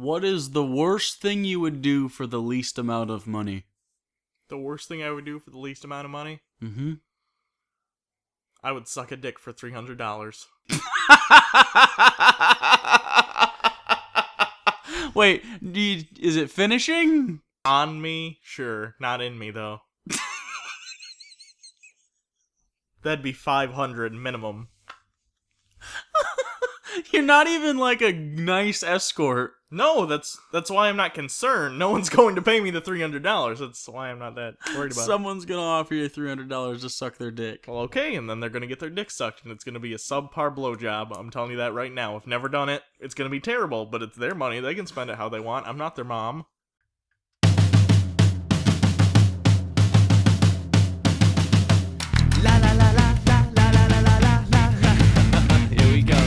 What is the worst thing you would do for the least amount of money? The worst thing I would do for the least amount of money? Mm-hmm. I would suck a dick for $300. Wait, is it finishing? On me? Sure. Not in me, though. That'd be $500 minimum. You're not even like a nice escort. No, that's why I'm not concerned. No one's going to pay me the $300. That's why I'm not that worried about it. Someone's gonna offer you $300 to suck their dick. Well, okay, and then they're gonna get their dick sucked, and it's gonna be a subpar blowjob. I'm telling you that right now. I've never done it. It's gonna be terrible, but it's their money. They can spend it how they want. I'm not their mom. La la la la la la la la la la la. Here we go.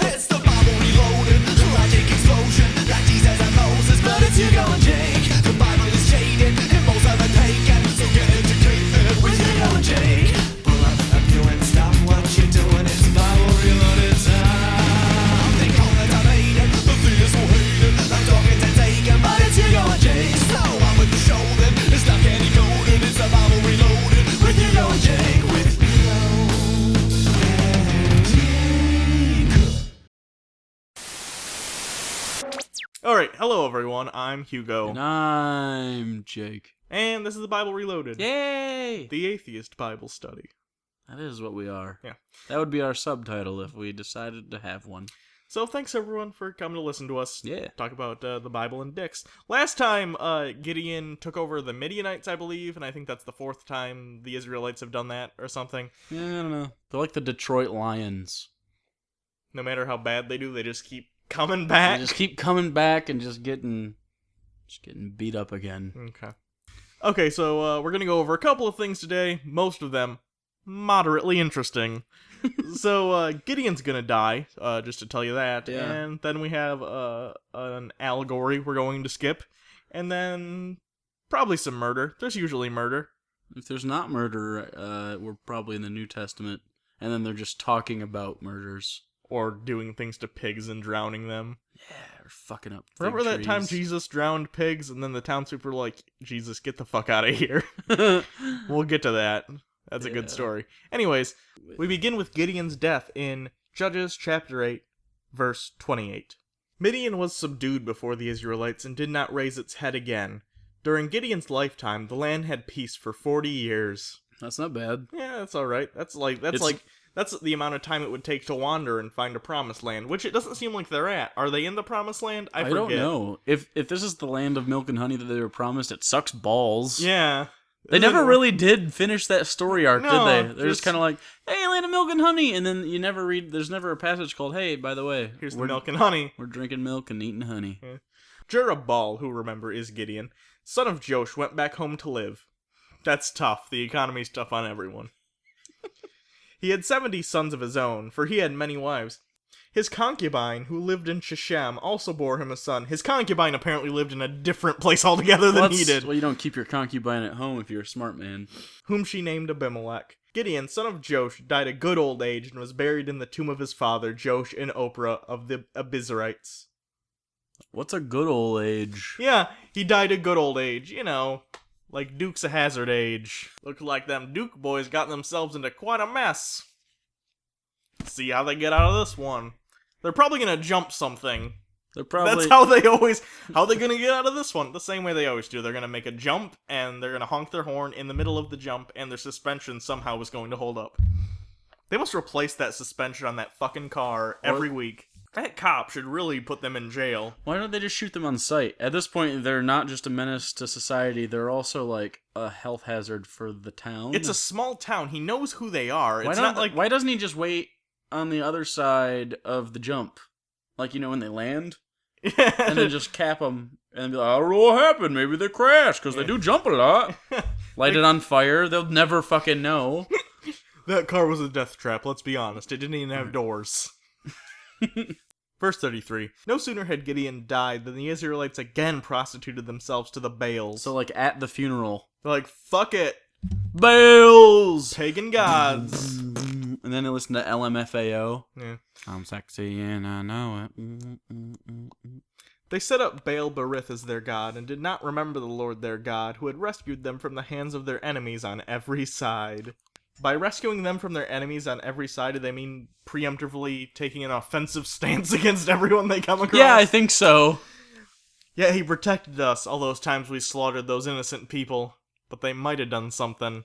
It's the Bible reloaded, the logic explosion, like Jesus and Moses, but it's Hugo and Jake. The Bible is jaded, and most of it taken, so get educated with Hugo and Jake. Pull up a pew and stop what you're doing, it's Bible reloaded time. They call it debated, the theists will hate it, like talking to taken, but it's Hugo and Jake. So I'm with the show then, it's not candy coated, it's the Bible reloaded, with Hugo and Jake, with Hugo and Jake. Alright, hello everyone, I'm Hugo. And I'm Jake. And this is the Bible Reloaded. Yay! The Atheist Bible Study. That is what we are. Yeah. That would be our subtitle if we decided to have one. So thanks everyone for coming to listen to us Yeah. talk about the Bible and dicks. Last time, Gideon took over the Midianites, I believe, and I think that's the 4th time the Israelites have done that or something. Yeah, I don't know. They're like the Detroit Lions. No matter how bad they do, they just keep coming back. They just keep coming back and just getting beat up again. Okay, so we're gonna go over a couple of things today, most of them moderately interesting. So Gideon's gonna die, just to tell you that, Yeah. and then we have an allegory we're going to skip, and then probably some murder. There's usually murder. If there's not murder, we're probably in the New Testament, and then they're just talking about murders. Or doing things to pigs and drowning them. Yeah, or fucking up. Remember that time trees. Jesus drowned pigs, and then the townspeople were like, Jesus, get the fuck out of here. We'll get to that. That's a good story. Anyways, we begin with Gideon's death in Judges chapter 8, verse 28. Midian was subdued before the Israelites and did not raise its head again. During Gideon's lifetime, the land had peace for 40 years. That's not bad. Yeah, that's alright. That's the amount of time it would take to wander and find a promised land, which it doesn't seem like they're at. Are they in the promised land? I forget. don't know. If this is the land of milk and honey that they were promised, it sucks balls. Yeah. They never really did finish that story arc, No, did they? They're just just kind of like, hey, land of milk and honey, and then you never read, there's never a passage called, hey, by the way, Here's the milk and honey. we're drinking milk and eating honey. Yeah. Jerubbaal, who remember is Gideon, son of Josh, went back home to live. That's tough. The economy's tough on everyone. He had 70 sons of his own, for he had many wives. His concubine, who lived in Shechem, also bore him a son. His concubine apparently lived in a different place altogether than he did. Well, you don't keep your concubine at home if you're a smart man. Whom she named Abimelech. Gideon, son of Josh, died a good old age and was buried in the tomb of his father, Josh in Oprah of the Abizarites. What's a good old age? Yeah, he died a good old age, you know, like Dukes of Hazzard age. Looked like them Duke boys got themselves into quite a mess. See how they get out of this one. They're probably gonna jump something. That's how they gonna get out of this one? The same way they always do. They're gonna make a jump, and they're gonna honk their horn in the middle of the jump, and their suspension somehow is going to hold up. They must replace that suspension on that fucking car every week. That cop should really put them in jail. Why don't they just shoot them on sight? At this point, they're not just a menace to society, they're also, like, a health hazard for the town. It's a small town. He knows who they are. Why doesn't he just wait on the other side of the jump? Like, you know, when they land? And then just cap them and be like, I don't know what happened. Maybe they crashed, because they do jump a lot. Light it on fire. They'll never fucking know. That car was a death trap, let's be honest. It didn't even have doors. Verse 33. No sooner had Gideon died than the Israelites again prostituted themselves to the Baals. So, like, at the funeral. They're like, fuck it. Baals! Pagan gods. And then they listen to LMFAO. Yeah. I'm sexy and I know it. They set up Baal Berith as their god, and did not remember the Lord their God, who had rescued them from the hands of their enemies on every side. By rescuing them from their enemies on every side, do they mean preemptively taking an offensive stance against everyone they come across? Yeah, I think so. Yeah, he protected us all those times we slaughtered those innocent people, but they might have done something.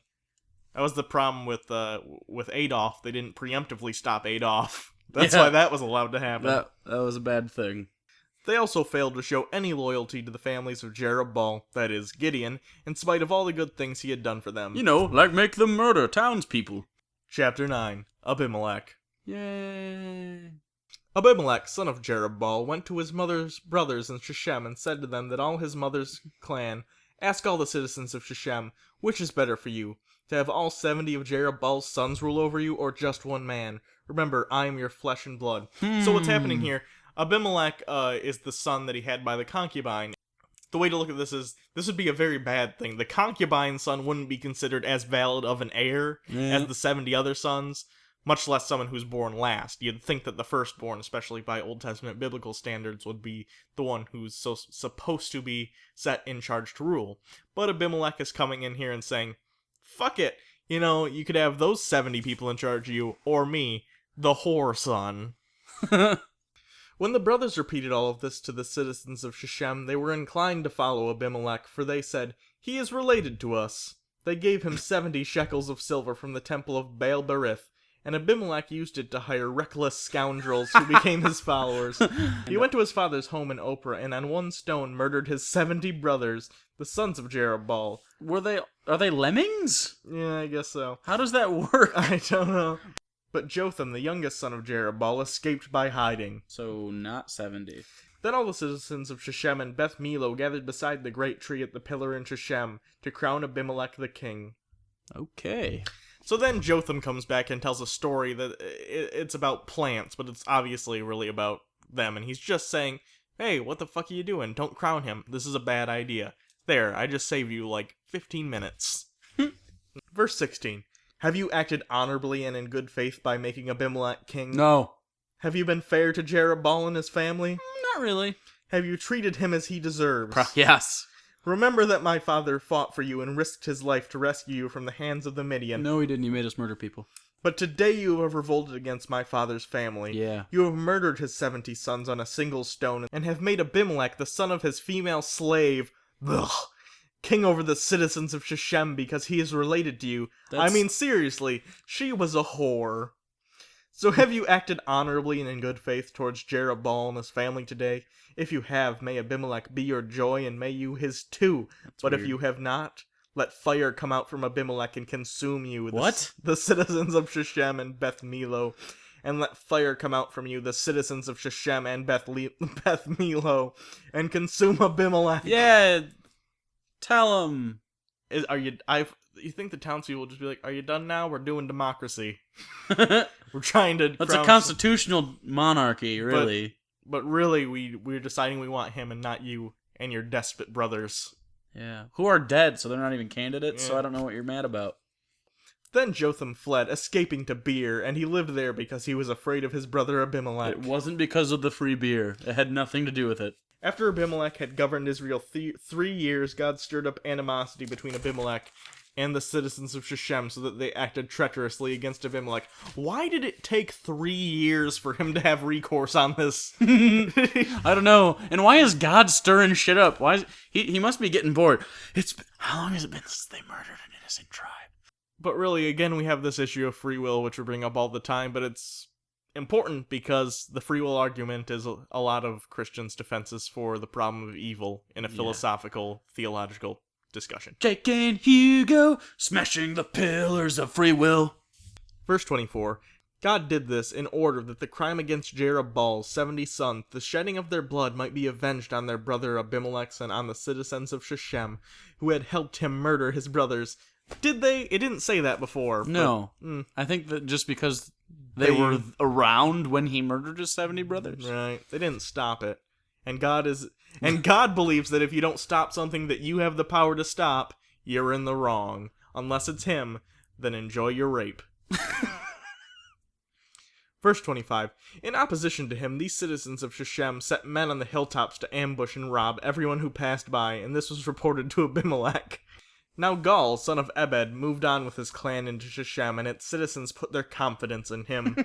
That was the problem with Adolf. They didn't preemptively stop Adolf. That's why that was allowed to happen. That was a bad thing. They also failed to show any loyalty to the families of Jerubbaal, that is, Gideon, in spite of all the good things he had done for them. You know, like make them murder townspeople. Chapter 9. Abimelech. Yay. Abimelech, son of Jerubbaal, went to his mother's brothers in Shechem and said to them that all his mother's clan, "Ask all the citizens of Shechem, which is better for you, to have all 70 of Jerubbaal's sons rule over you, or just one man? Remember, I am your flesh and blood." So what's happening here? Abimelech is the son that he had by the concubine. The way to look at this is, this would be a very bad thing. The concubine son wouldn't be considered as valid of an heir as the 70 other sons, much less someone who's born last. You'd think that the firstborn, especially by Old Testament biblical standards, would be the one who's supposed to be set in charge to rule. But Abimelech is coming in here and saying, fuck it, you know, you could have those 70 people in charge of you, or me, the whore son. When the brothers repeated all of this to the citizens of Shechem, they were inclined to follow Abimelech, for they said, "He is related to us." They gave him 70 shekels of silver from the temple of Baal Berith, and Abimelech used it to hire reckless scoundrels who became his followers. He went to his father's home in Ophrah, and on one stone murdered his 70 brothers, the sons of Jerubbaal. Are they lemmings? Yeah, I guess so. How does that work? I don't know. But Jotham, the youngest son of Jerubbaal, escaped by hiding. So, not 70. Then all the citizens of Shechem and Beth Milo gathered beside the great tree at the pillar in Shechem to crown Abimelech the king. Okay. So then Jotham comes back and tells a story that it's about plants, but it's obviously really about them. And he's just saying, "Hey, what the fuck are you doing? Don't crown him. This is a bad idea. There, I just saved you like 15 minutes. Verse 16. Have you acted honorably and in good faith by making Abimelech king? No. Have you been fair to Jerubbaal and his family? Not really. Have you treated him as he deserves? Yes. Remember that my father fought for you and risked his life to rescue you from the hands of the Midian. No, he didn't. He made us murder people. But today you have revolted against my father's family. Yeah. You have murdered his 70 sons on a single stone, and have made Abimelech, the son of his female slave, king over the citizens of Shechem because he is related to you. I mean, seriously, she was a whore. So have you acted honorably and in good faith towards Jerubbaal and his family today? If you have, may Abimelech be your joy, and may you his too. But weird. If you have not, let fire come out from Abimelech and consume you, the citizens of Shechem and Beth Milo. And let fire come out from you, the citizens of Shechem and Beth Milo, and consume Abimelech. Yeah, tell him. You think the townspeople will just be like, "Are you done now? We're doing democracy. We're trying to." That's a constitutional monarchy, really. But really, we're deciding we want him and not you and your despot brothers. Yeah, who are dead, so they're not even candidates. Yeah. So I don't know what you're mad about. Then Jotham fled, escaping to Beer, and he lived there because he was afraid of his brother Abimelech. It wasn't because of the free beer. It had nothing to do with it. After Abimelech had governed Israel 3 years, God stirred up animosity between Abimelech and the citizens of Shechem so that they acted treacherously against Abimelech. Why did it take 3 years for him to have recourse on this? I don't know. And why is God stirring shit up? Why is he must be getting bored. How long has it been since they murdered an innocent tribe? But really, again, we have this issue of free will, which we bring up all the time, but it's important because the free will argument is a lot of Christians' defenses for the problem of evil in a philosophical, theological discussion. Jake and Hugo, smashing the pillars of free will. Verse 24. God did this in order that the crime against Jerubbaal's 70 sons, the shedding of their blood, might be avenged on their brother Abimelech and on the citizens of Shechem, who had helped him murder his brothers. Did they? It didn't say that before. No. I think that just because they were around when he murdered his 70 brothers. Right. They didn't stop it. And God believes that if you don't stop something that you have the power to stop, you're in the wrong. Unless it's him, then enjoy your rape. Verse 25. In opposition to him, these citizens of Shechem set men on the hilltops to ambush and rob everyone who passed by, and this was reported to Abimelech. Now Gaal, son of Ebed, moved on with his clan into Shechem, and its citizens put their confidence in him.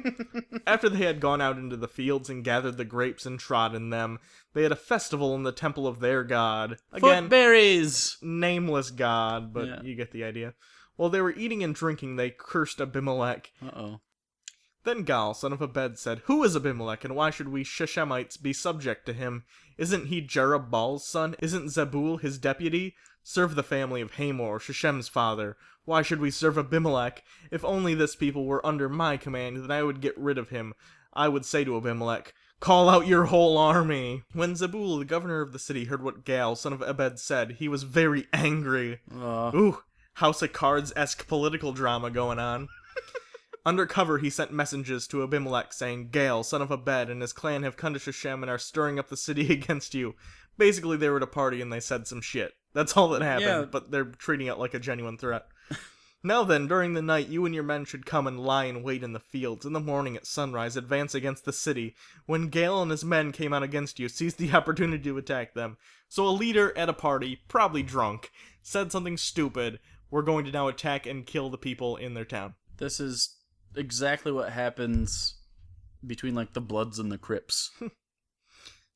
After they had gone out into the fields and gathered the grapes and trod in them, they had a festival in the temple of their god. Again, Footberries! nameless god, but Yeah. you get the idea. While they were eating and drinking, they cursed Abimelech. Uh-oh. Then Gaal, son of Ebed, said, Who is Abimelech, and why should we Shechemites be subject to him? Isn't he Jerubaal's son? Isn't Zebul his deputy? Serve the family of Hamor, Shechem's father. Why should we serve Abimelech? If only this people were under my command, then I would get rid of him. I would say to Abimelech, Call out your whole army. When Zebul, the governor of the city, heard what Gaal, son of Ebed, said, he was very angry. Ooh, House of Cards-esque political drama going on. Under cover, he sent messengers to Abimelech saying, Gaal, son of Ebed, and his clan have come to Shechem and are stirring up the city against you. Basically, they were at a party and they said some shit. That's all that happened, Yeah. but they're treating it like a genuine threat. Now then, during the night, you and your men should come and lie in wait in the fields. In the morning at sunrise, advance against the city. When Gaal and his men came out against you, seize the opportunity to attack them. So a leader at a party, probably drunk, said something stupid. We're going to now attack and kill the people in their town. This is exactly what happens between, like, the Bloods and the Crips.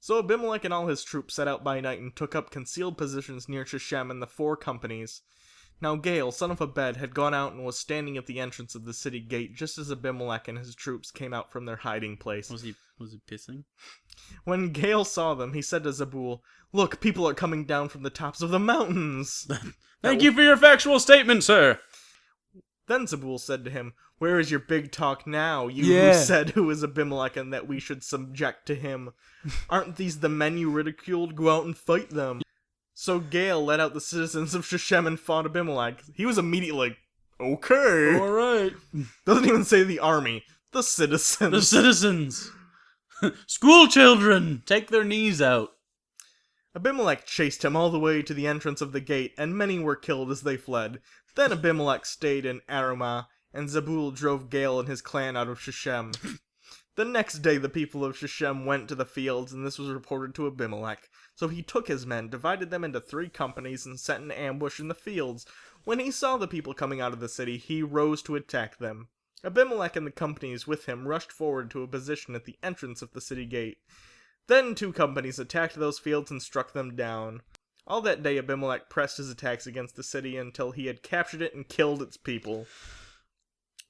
So Abimelech and all his troops set out by night and took up concealed positions near Shechem and the 4 companies. Now Gaal, son of Ebed, had gone out and was standing at the entrance of the city gate just as Abimelech and his troops came out from their hiding place. Was he pissing? When Gaal saw them, he said to Zebul, Look, people are coming down from the tops of the mountains. Thank you for your factual statement, sir! Then Zebul said to him, Where is your big talk now, you Yeah. who said who is Abimelech and that we should subject to him? Aren't these the men you ridiculed? Go out and fight them. So Gaal led out the citizens of Shechem and fought Abimelech. He was immediately like, Okay. Alright. Doesn't even say the army. The citizens. The citizens! School children! Take their knees out. Abimelech chased him all the way to the entrance of the gate, and many were killed as they fled. Then Abimelech stayed in Arumah, and Zebul drove Gaal and his clan out of Shechem. The next day the people of Shechem went to the fields, and this was reported to Abimelech. So he took his men, divided them into 3 companies, and set an ambush in the fields. When he saw the people coming out of the city, he rose to attack them. Abimelech and the companies with him rushed forward to a position at the entrance of the city gate. Then 2 companies attacked those fields and struck them down. All that day Abimelech pressed his attacks against the city until he had captured it and killed its people.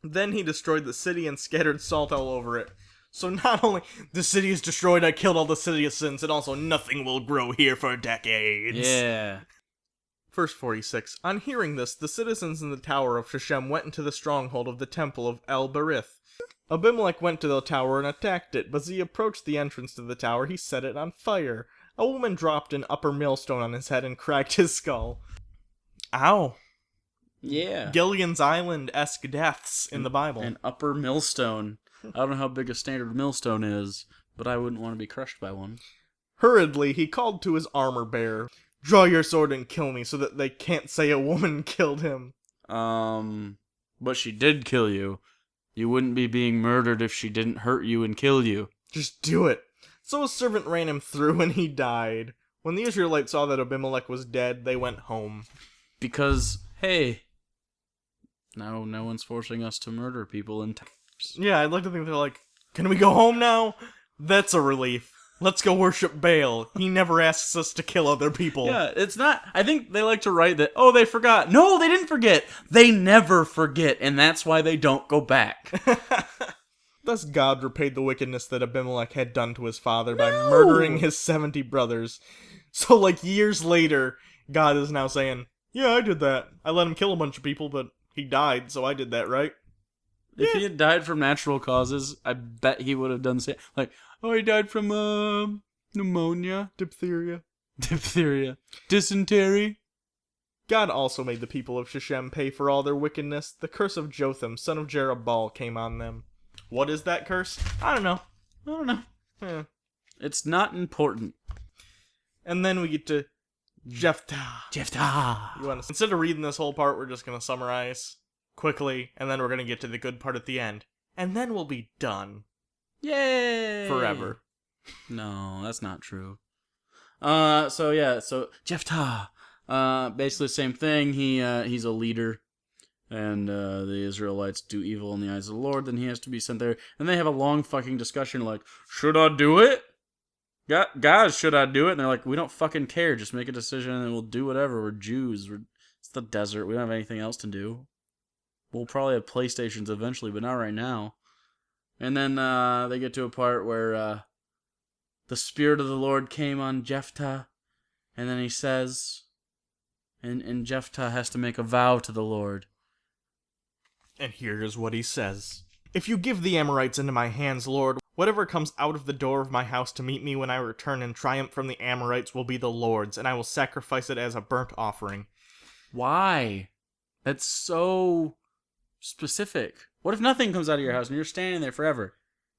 Then he destroyed the city and scattered salt all over it. So not only the city is destroyed, I killed all the citizens, and also nothing will grow here for decades. Yeah. Verse 46. On hearing this, the citizens in the tower of Shechem went into the stronghold of the temple of El-Berith. Abimelech went to the tower and attacked it, but as he approached the entrance to the tower, he set it on fire. A woman dropped an upper millstone on his head and cracked his skull. Ow. Yeah. Gideon's Island-esque deaths in the Bible. An upper millstone. I don't know how big a standard millstone is, but I wouldn't want to be crushed by one. Hurriedly, he called to his armor-bearer, Draw your sword and kill me so that they can't say a woman killed him. But she did kill you. You wouldn't be being murdered if she didn't hurt you and kill you. Just do it. So a servant ran him through and he died. When the Israelites saw that Abimelech was dead, they went home. Because, hey, now no one's forcing us to murder people in towers. Yeah, I'd like to think they're like, can we go home now? That's a relief. Let's go worship Baal. He never asks us to kill other people. Yeah, it's not... I think they like to write that, oh, they forgot. No, they didn't forget. They never forget, and that's why they don't go back. Thus God repaid the wickedness that Abimelech had done to his father by murdering his 70 brothers. So, like, years later, God is now saying, yeah, I did that. I let him kill a bunch of people, but he died, so I did that, right? If he had died from natural causes, I bet he would have done the same. Like, oh, he died from, pneumonia, Diphtheria. dysentery. God also made the people of Shechem pay for all their wickedness. The curse of Jotham, son of Jerubbaal, came on them. What is that curse? I don't know. It's not important. And then we get to Jephthah. Instead of reading this whole part, we're just going to summarize quickly, and then we're going to get to the good part at the end. And then we'll be done. Yay! Forever. No, that's not true. So Jephthah, basically the same thing. He's a leader, and the Israelites do evil in the eyes of the Lord. Then he has to be sent there, and they have a long fucking discussion like, should I do it? Guys, should I do it? And they're like, we don't fucking care. Just make a decision, and we'll do whatever. We're Jews. It's the desert. We don't have anything else to do. We'll probably have PlayStations eventually, but not right now. And then they get to a part where the Spirit of the Lord came on Jephthah, and then he says, and Jephthah has to make a vow to the Lord. And here is what he says. If you give the Amorites into my hands, Lord, whatever comes out of the door of my house to meet me when I return in triumph from the Amorites will be the Lord's, and I will sacrifice it as a burnt offering. Why? That's so specific. What if nothing comes out of your house and you're standing there forever?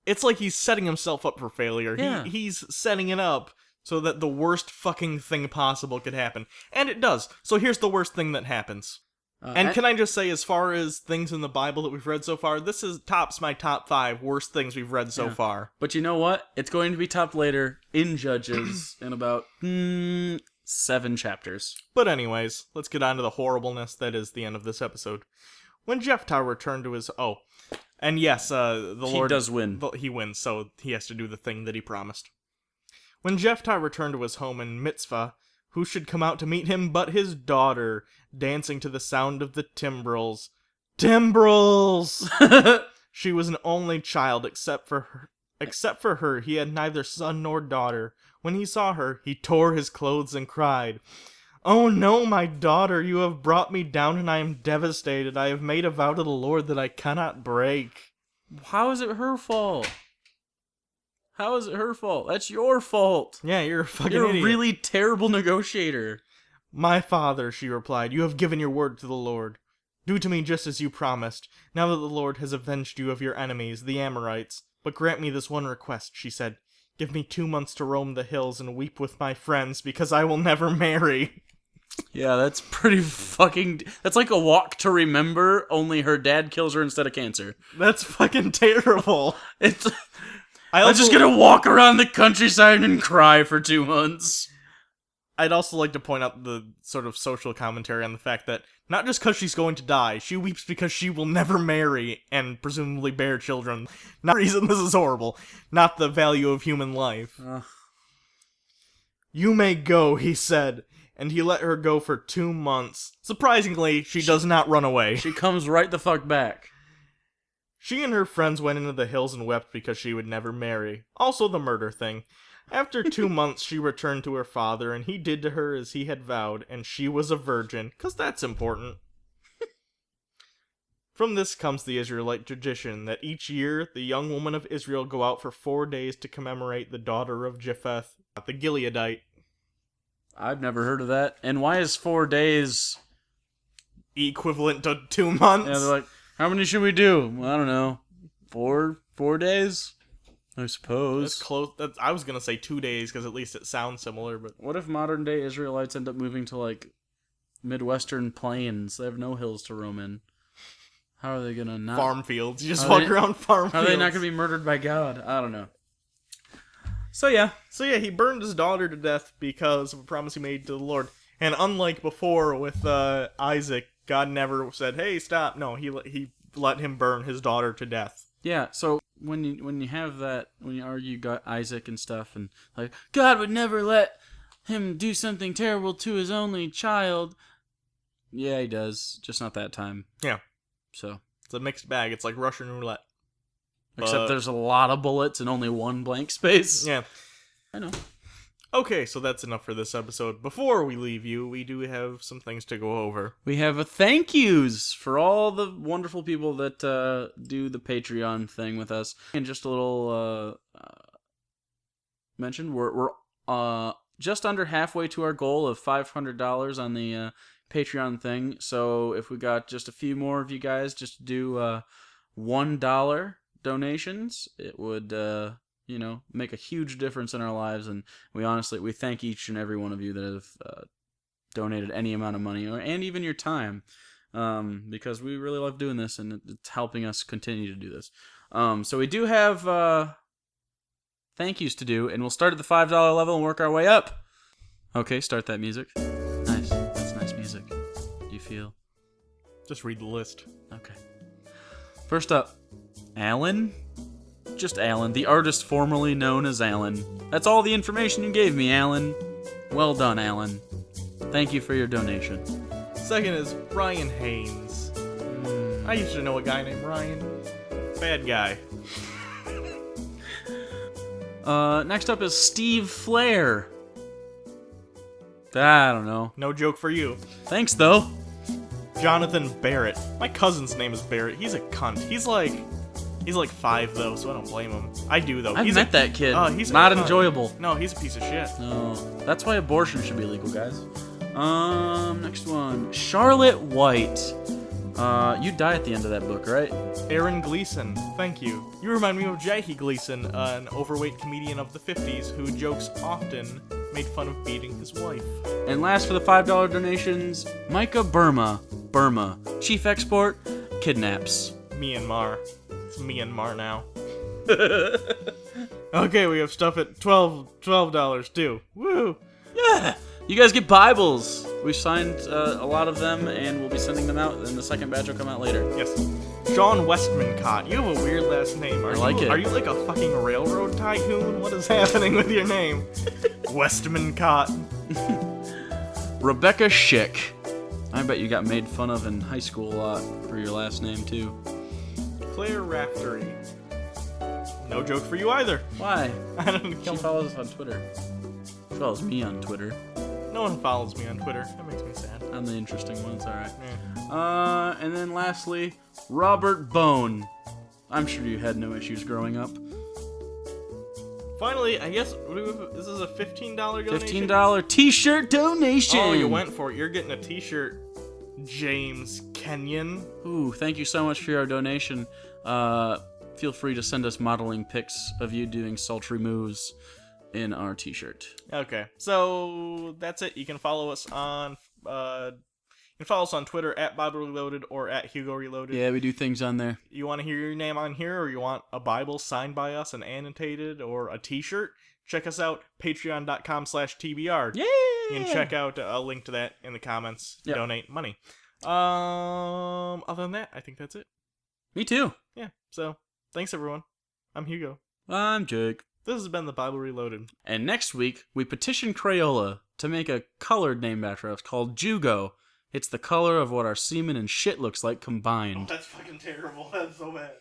It's like he's setting himself up for failure. Yeah. He's setting it up so that the worst fucking thing possible could happen. And it does. So here's the worst thing that happens. And can I just say, as far as things in the Bible that we've read so far, this tops my top 5 worst things we've read so far. But you know what? It's going to be topped later in Judges in about 7 chapters. But anyways, let's get on to the horribleness that is the end of this episode. When Jephthah returned to his... Oh, and yes, the Lord... He does win. He wins, so he has to do the thing that he promised. When Jephthah returned to his home in Mitzvah, who should come out to meet him but his daughter, dancing to the sound of the timbrels. Timbrels! She was an only child, except for her, he had neither son nor daughter. When he saw her, he tore his clothes and cried, "Oh no, my daughter, you have brought me down and I am devastated. I have made a vow to the Lord that I cannot break." How is it her fault? How is it her fault? That's your fault. Yeah, you're a fucking You're idiot. a really terrible negotiator. "My father," she replied, "you have given your word to the Lord. Do to me just as you promised, now that the Lord has avenged you of your enemies, the Amorites. But grant me this one request," she said. "Give me 2 months to roam the hills and weep with my friends, because I will never marry." Yeah, that's pretty fucking... That's like A Walk to Remember, only her dad kills her instead of cancer. That's fucking terrible. It's... I'm just gonna walk around the countryside and cry for 2 months. I'd also like to point out the sort of social commentary on the fact that not just because she's going to die, she weeps because she will never marry and presumably bear children. Not the reason this is horrible, not the value of human life. "You may go," he said, and he let her go for 2 months. Surprisingly, she does not run away. She comes right the fuck back. She and her friends went into the hills and wept because she would never marry. Also the murder thing. After 2 months, she returned to her father, and he did to her as he had vowed, and she was a virgin, 'cause that's important. From this comes the Israelite tradition that each year the young women of Israel go out for 4 days to commemorate the daughter of Japheth, the Gileadite. I've never heard of that. And why is 4 days... Equivalent to 2 months? Yeah, they're like, how many should we do? Well, I don't know. 4 days? I suppose. That's close. I was gonna say 2 days, because at least it sounds similar, but... What if modern day Israelites end up moving to, like, Midwestern plains? They have no hills to roam in. How are they gonna not... Farm fields. You just walk around farm How fields. are they not gonna be murdered by God? I don't know. So yeah, he burned his daughter to death because of a promise he made to the Lord. And unlike before with Isaac, God never said, "Hey, stop." No, he let him burn his daughter to death. yeah. So when you have that, when you argue Isaac and stuff, and like God would never let him do something terrible to his only child. Yeah, he does. Just not that time. Yeah. So It's a mixed bag. It's like Russian roulette. except there's a lot of bullets and only one blank space. Yeah. I know. Okay, so that's enough for this episode. Before we leave you, we do have some things to go over. We have a thank yous for all the wonderful people that do the Patreon thing with us. And just a little mention, we're just under halfway to our goal of $500 on the Patreon thing. So if we got just a few more of you guys just do $1 donations, it would make a huge difference in our lives. And we thank each and every one of you that have donated any amount of money and even your time, because we really love doing this and it's helping us continue to do this. So we do have thank yous to do, and we'll start at the $5 level and work our way up. Okay, start that music. Nice. That's nice music. Do you feel? Just read the list. Okay. First up, Alan. Just Alan, the artist formerly known as Alan. That's all the information you gave me, Alan. Well done, Alan. Thank you for your donation. Second is Ryan Haynes. I used to know a guy named Ryan. Bad guy. Next up is Steve Flair. I don't know. No joke for you. Thanks, though. Jonathan Barrett. My cousin's name is Barrett. He's a cunt. He's like 5 though, so I don't blame him. I do though. I've met that kid. He's not a cunt. enjoyable. No, he's a piece of shit. No, that's why abortion should be legal, guys. Next one, Charlotte White. You die at the end of that book, right? Aaron Gleason. Thank you. You remind me of Jackie Gleason, an overweight comedian of the 50s who jokes often made fun of beating his wife. And last for the $5 donations, Micah Burma. Chief export, kidnaps. Myanmar. It's Myanmar now. Okay, we have stuff at $12 too. Woo! Yeah! You guys get Bibles. We've signed a lot of them, and we'll be sending them out, and the second batch will come out later. Yes. Sean Westmancott. You have a weird last name. Are you like a fucking railroad tycoon? What is happening with your name? Westmancott. Rebecca Schick. I bet you got made fun of in high school a lot for your last name, too. Claire Raftery. No joke for you either. Why? I don't know. She follows us on Twitter. She follows me on Twitter. No one follows me on Twitter. That makes me sad. I'm the interesting one, it's alright. Yeah. And then lastly, Robert Bone. I'm sure you had no issues growing up. Finally, I guess this is a $15 donation. $15 t-shirt donation! Oh, you went for it. You're getting a t-shirt, James Kenyon. Ooh, thank you so much for your donation. Feel free to send us modeling pics of you doing sultry moves in our t-shirt. Okay, so that's it. You can follow us on Twitter at Bible Reloaded or at Hugo Reloaded. Yeah, we do things on there. You want to hear your name on here, or you want a Bible signed by us and annotated, or a t-shirt? Check us out, patreon.com/TBR. Yeah! You can check out a link to that in the comments. Yep. Donate money. Other than that, I think that's it. Me too. Yeah, so thanks everyone. I'm Hugo. I'm Jake. This has been the Bible Reloaded. And next week, we petition Crayola to make a colored named after us called Hugo. It's the color of what our semen and shit looks like combined. Oh, that's fucking terrible. That's so bad.